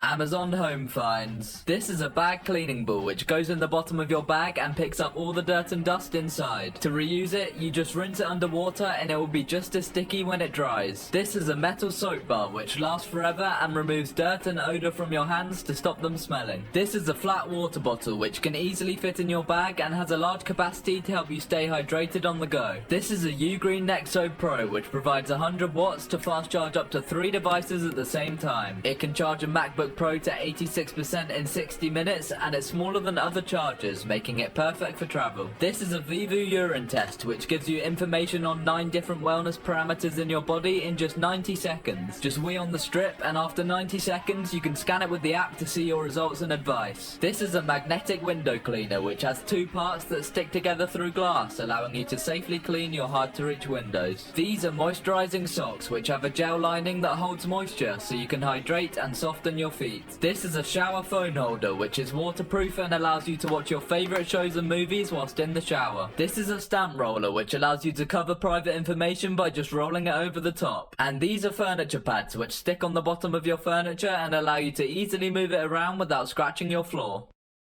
Amazon Home Finds. This is a bag cleaning ball which goes in the bottom of your bag and picks up all the dirt and dust inside. To reuse it, you just rinse it under water and it will be just as sticky when it dries. This is a metal soap bar which lasts forever and removes dirt and odor from your hands to stop them smelling. This is a flat water bottle which can easily fit in your bag and has a large capacity to help you stay hydrated on the go. This is a Ugreen Nexo Pro which provides 100 watts to fast charge up to 3 devices at the same time. It can charge a MacBook Pro to 86% in 60 minutes and it's smaller than other chargers, making it perfect for travel. This is a Vivu urine test which gives you information on 9 different wellness parameters in your body in just 90 seconds. Just wee on the strip and after 90 seconds you can scan it with the app to see your results and advice. This is a magnetic window cleaner which has 2 parts that stick together through glass, allowing you to safely clean your hard to reach windows. These are moisturizing socks which have a gel lining that holds moisture so you can hydrate and soften your feet. This is a shower phone holder which is waterproof and allows you to watch your favorite shows and movies whilst in the shower. This is a stamp roller which allows you to cover private information by just rolling it over the top. And these are furniture pads which stick on the bottom of your furniture and allow you to easily move it around without scratching your floor.